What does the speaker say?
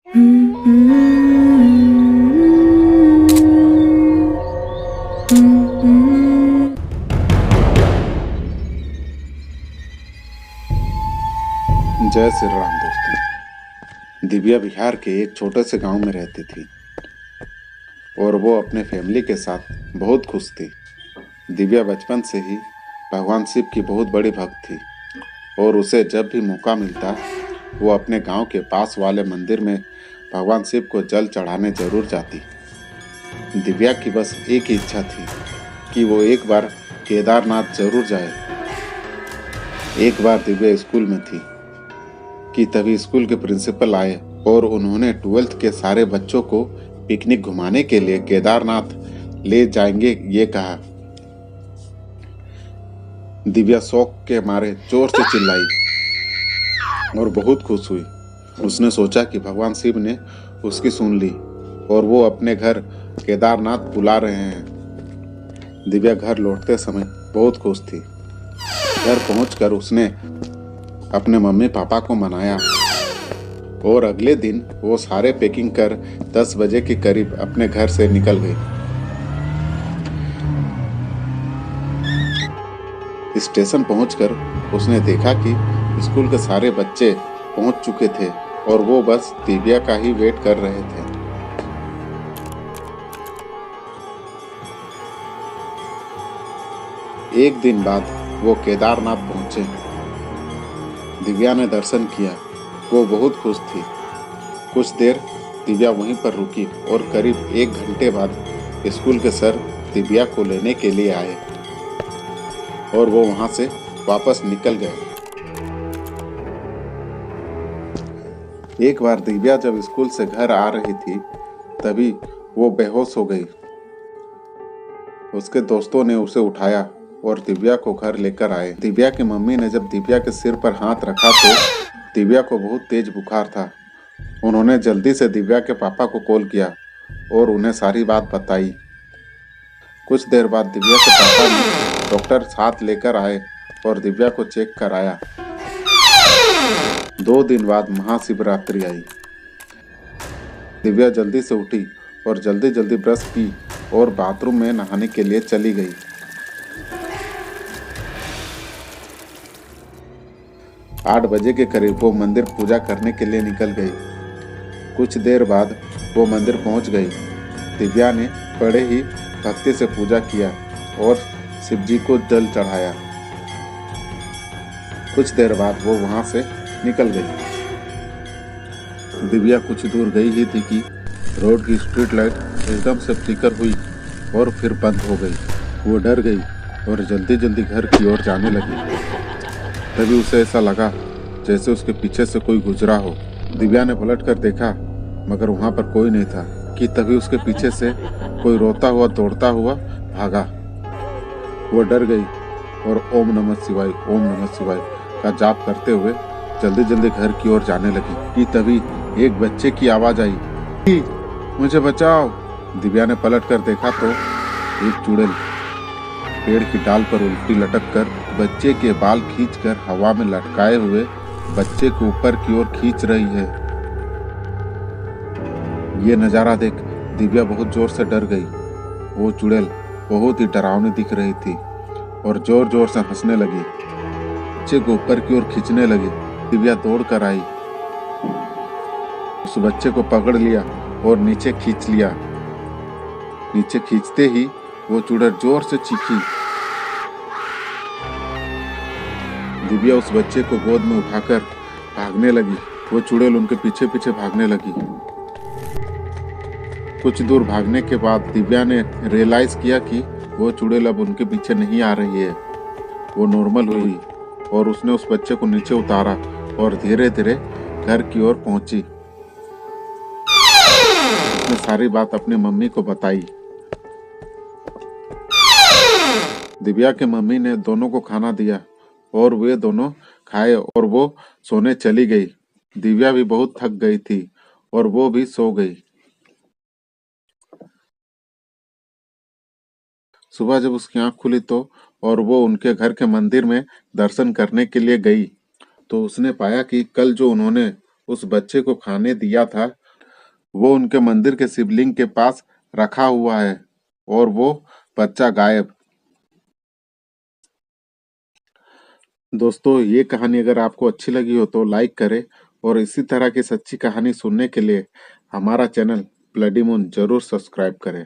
जय श्री राम दोस्तों। दिव्या बिहार के एक छोटे से गांव में रहती थी और वो अपने फैमिली के साथ बहुत खुश थी। दिव्या बचपन से ही भगवान शिव की बहुत बड़ी भक्त थी और उसे जब भी मौका मिलता वो अपने गांव के पास वाले मंदिर में भगवान शिव को जल चढ़ाने जरूर जाती। दिव्या की बस एक ही इच्छा थी कि वो एक बार केदारनाथ जरूर जाए। एक बार दिव्या स्कूल में थी कि तभी स्कूल के प्रिंसिपल आए और उन्होंने 12th के सारे बच्चों को पिकनिक घुमाने के लिए केदारनाथ ले जाएंगे ये कहा। दिव्या शौक के मारे जोर से चिल्लाई और बहुत खुश हुई। उसने सोचा कि भगवान शिव ने उसकी सुन ली और वो अपने घर केदारनाथ बुला रहे हैं। दिव्या घर लौटते समय बहुत खुश थी। घर पहुंचकर उसने अपने मम्मी पापा को मनाया और अगले दिन वो सारे पैकिंग कर 10 बजे के करीब अपने घर से निकल गई। स्टेशन पहुंचकर उसने देखा कि स्कूल के सारे बच्चे पहुंच चुके थे और वो बस दिव्या का ही वेट कर रहे थे। एक दिन बाद वो केदारनाथ पहुंचे। दिव्या ने दर्शन किया। वो बहुत खुश थी। कुछ देर दिव्या वहीं पर रुकी और करीब 1 घंटे बाद स्कूल के सर दिव्या को लेने के लिए आए और वो वहां से वापस निकल गए। एक बार दिव्या जब स्कूल से घर आ रही थी तभी वो बेहोश हो गई। उसके दोस्तों ने उसे उठाया और दिव्या को घर लेकर आए। दिव्या की मम्मी ने जब दिव्या के सिर पर हाथ रखा तो दिव्या को बहुत तेज बुखार था। उन्होंने जल्दी से दिव्या के पापा को कॉल किया और उन्हें सारी बात बताई। कुछ देर बाद दिव्या के पापा ने डॉक्टर साथ लेकर आए और दिव्या को चेक कराया। 2 दिन बाद महाशिवरात्रि आई। दिव्या जल्दी से उठी और जल्दी जल्दी ब्रश की और बाथरूम में नहाने के लिए चली गई। 8 बजे के करीब वो मंदिर पूजा करने के लिए निकल गई। कुछ देर बाद वो मंदिर पहुंच गई। दिव्या ने बड़े ही भक्ति से पूजा किया और शिव जी को जल चढ़ाया। कुछ देर बाद वो वहां से निकल गई। दिव्या कुछ दूर गई ही थी कि रोड की स्ट्रीट लाइट एकदम से फ्लिकर हुई और फिर बंद हो गई। वो डर गई और जल्दी जल्दी घर की ओर जाने लगी। तभी उसे ऐसा लगा जैसे उसके पीछे से कोई गुजरा हो। दिव्या ने पलट कर देखा मगर वहां पर कोई नहीं था कि तभी उसके पीछे से कोई रोता हुआ दौड़ता हुआ भागा। वो डर गई और ओम नमः शिवाय का जाप करते हुए जल्दी जल्दी घर की ओर जाने लगी कि तभी एक बच्चे की आवाज आई, मुझे बचाओ। दिव्या ने पलट कर देखा तो एक चुड़ैल पेड़ की डाल पर उल्टी लटक कर बच्चे के बाल खींचकर हवा में लटकाए हुए बच्चे को ऊपर की ओर खींच रही है। ये नजारा देख दिव्या बहुत जोर से डर गई। वो चुड़ैल बहुत ही डरावनी दिख रही थी और जोर जोर से हंसने लगी। बच्चे को ऊपर की ओर खींचने लगी। दिव्या दौड़ कर आई, उस बच्चे को पकड़ लिया और नीचे खींच लिया। नीचे खींचते ही वो चुड़ैल जोर से चीखी। दिव्या उस बच्चे को गोद में उठाकर भागने लगी। वो चुड़ैल उनके पीछे पीछे भागने लगी। कुछ दूर भागने के बाद दिव्या ने रियलाइज किया कि वो चुड़ैल अब उनके पीछे नहीं आ रही है। वो नॉर्मल हुई और उसने उस बच्चे को नीचे उतारा और धीरे धीरे घर की ओर पहुंची। उसने सारी बात अपनी मम्मी को बताई। दिव्या के मम्मी ने दोनों को खाना दिया और वे दोनों खाए और वो सोने चली गई। दिव्या भी बहुत थक गई थी और वो भी सो गई। सुबह जब उसकी आंख खुली तो और वो उनके घर के मंदिर में दर्शन करने के लिए गई तो उसने पाया कि कल जो उन्होंने उस बच्चे को खाने दिया था वो उनके मंदिर के शिवलिंग के पास रखा हुआ है और वो बच्चा गायब। दोस्तों, ये कहानी अगर आपको अच्छी लगी हो तो लाइक करें और इसी तरह की सच्ची कहानी सुनने के लिए हमारा चैनल ब्लडी मून जरूर सब्सक्राइब करें।